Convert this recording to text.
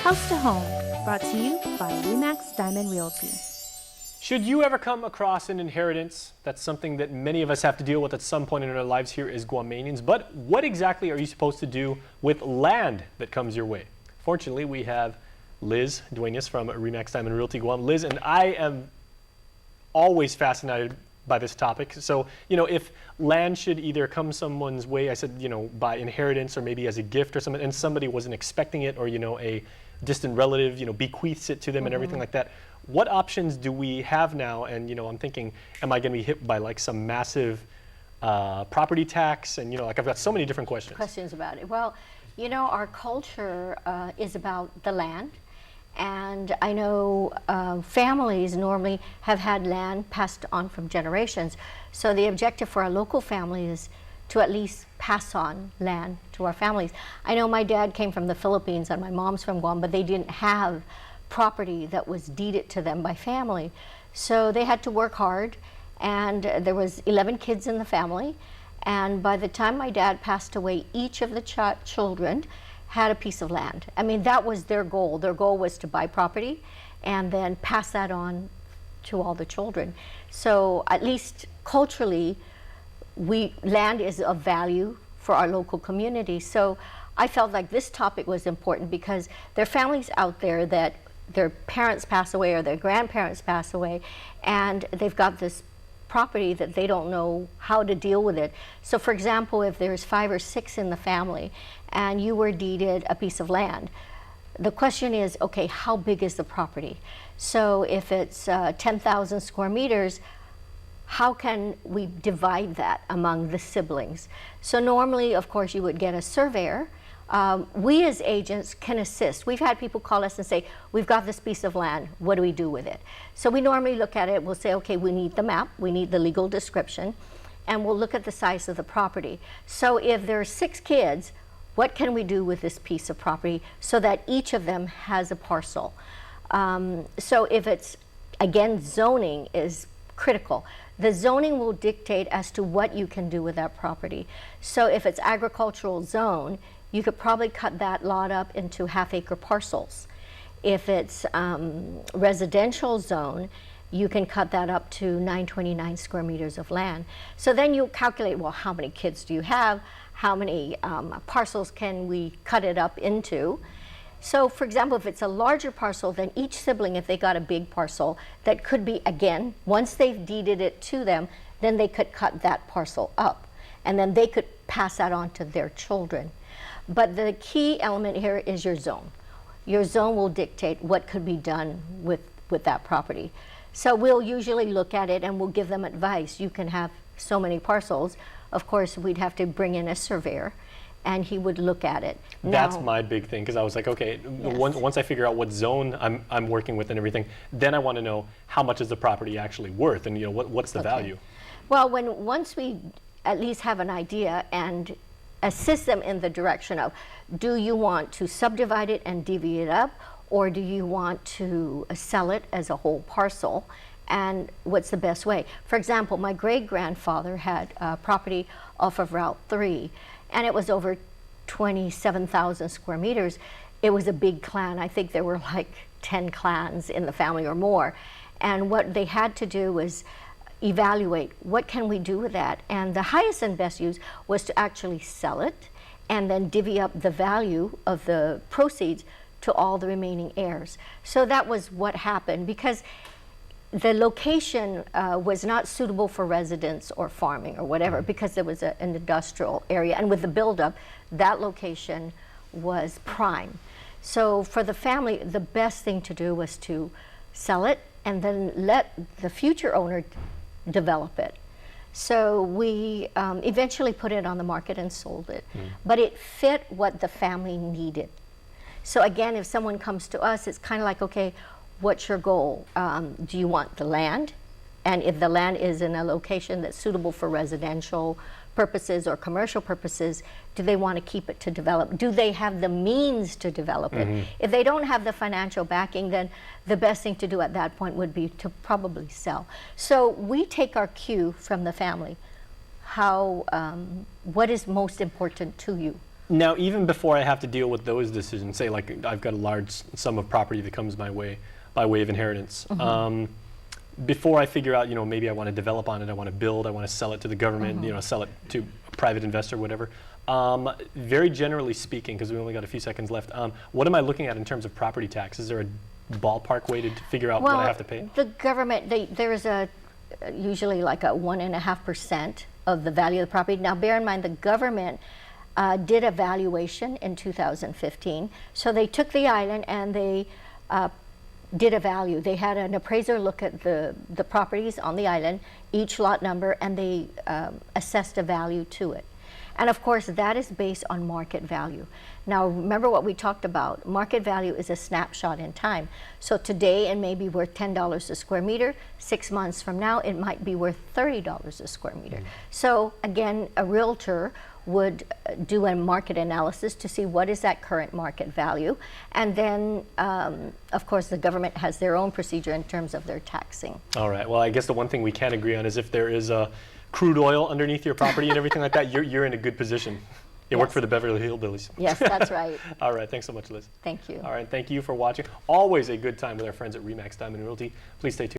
House to Home, brought to you by Remax Diamond Realty. Should you ever come across an inheritance, that's something that many of us have to deal with at some point in our lives here as Guamanians, but what exactly are you supposed to do with land that comes your way? Fortunately, we have Liz Duenas from Remax Diamond Realty Guam. Liz and I am always fascinated by this topic. So, if land should either come someone's way, I said, by inheritance or maybe as a gift or something, and somebody wasn't expecting it, or, a distant relative, bequeaths it to them and everything like that. What options do we have now? And, I'm thinking, am I going to be hit by like some massive property tax? And, I've got so many different questions. Questions about it. Well, our culture is about the land. And I know families normally have had land passed on from generations. So the objective for our local family is to at least pass on land to our families. I know my dad came from the Philippines and my mom's from Guam, but they didn't have property that was deeded to them by family. So they had to work hard, and there was 11 kids in the family. And by the time my dad passed away, each of the children had a piece of land. I mean, that was their goal. Their goal was to buy property and then pass that on to all the children. So at least culturally, land is of value for our local community. So I felt like this topic was important because there are families out there that their parents pass away or their grandparents pass away, and they've got this property that they don't know how to deal with it. So for example, if there's 5 or 6 in the family and you were deeded a piece of land, the question is, okay, how big is the property? So if it's 10,000 square meters, how can we divide that among the siblings? So normally, of course, you would get a surveyor. We as agents can assist. We've had people call us and say, we've got this piece of land, what do we do with it? So we normally look at it, we'll say, okay, we need the map, we need the legal description, and we'll look at the size of the property. So if there are 6 kids, what can we do with this piece of property so that each of them has a parcel? So if it's, again, zoning is critical. The zoning will dictate as to what you can do with that property. So if it's agricultural zone, you could probably cut that lot up into half-acre parcels. If it's residential zone, you can cut that up to 929 square meters of land. So then you calculate, well, how many kids do you have? How many parcels can we cut it up into? So for example, if it's a larger parcel, then each sibling, if they got a big parcel, that could be, again, once they've deeded it to them, then they could cut that parcel up. And then they could pass that on to their children. But the key element here is your zone. Your zone will dictate what could be done with that property. So we'll usually look at it and we'll give them advice. You can have so many parcels. Of course, we'd have to bring in a surveyor and he would look at it. That's my big thing, because I was like, okay, Yes. once I figure out what zone I'm working with and everything, then I want to know how much is the property actually worth, and what's the value. Well, once we at least have an idea and assist them in the direction of, do you want to subdivide it and divvy it up, or do you want to sell it as a whole parcel, and what's the best way? For example, my great-grandfather had property off of Route 3, and it was over 27,000 square meters. It was a big clan. I think there were like 10 clans in the family or more, and what they had to do was evaluate what can we do with that, and the highest and best use was to actually sell it and then divvy up the value of the proceeds to all the remaining heirs. So that was what happened, because the location was not suitable for residence or farming or whatever, because there was an industrial area, and with the buildup, that location was prime. So for the family, the best thing to do was to sell it and then let the future owner develop it. So we eventually put it on the market and sold it, but it fit what the family needed. So again, if someone comes to us, it's kind of like, okay, what's your goal? Do you want the land? And if the land is in a location that's suitable for residential purposes or commercial purposes, do they want to keep it to develop? Do they have the means to develop it? If they don't have the financial backing, then the best thing to do at that point would be to probably sell. So we take our cue from the family. What is most important to you? Now, even before I have to deal with those decisions, say like I've got a large sum of property that comes my way by way of inheritance. Before I figure out, maybe I want to develop on it, I want to build, I want to sell it to the government, sell it to a private investor, whatever. Very generally speaking, because we only got a few seconds left, what am I looking at in terms of property tax? Is there a ballpark way to figure out what I have to pay? The government, there is usually like a 1.5% of the value of the property. Now, bear in mind, the government did a valuation in 2015. So they took the island and they did a value. They had an appraiser look at the properties on the island, each lot number, and they assessed a value to it. And of course, that is based on market value. Now, remember what we talked about. Market value is a snapshot in time. So today it may be worth $10 a square meter. 6 months from now, it might be worth $30 a square meter. So again, a realtor would do a market analysis to see what is that current market value. And then, of course, the government has their own procedure in terms of their taxing. All right. Well, I guess the one thing we can agree on is if there is a crude oil underneath your property and everything like that, you're in a good position. You work for the Beverly Hillbillies. Yes, that's right. All right. Thanks so much, Liz. Thank you. All right. Thank you for watching. Always a good time with our friends at RE/MAX Diamond Realty. Please stay tuned.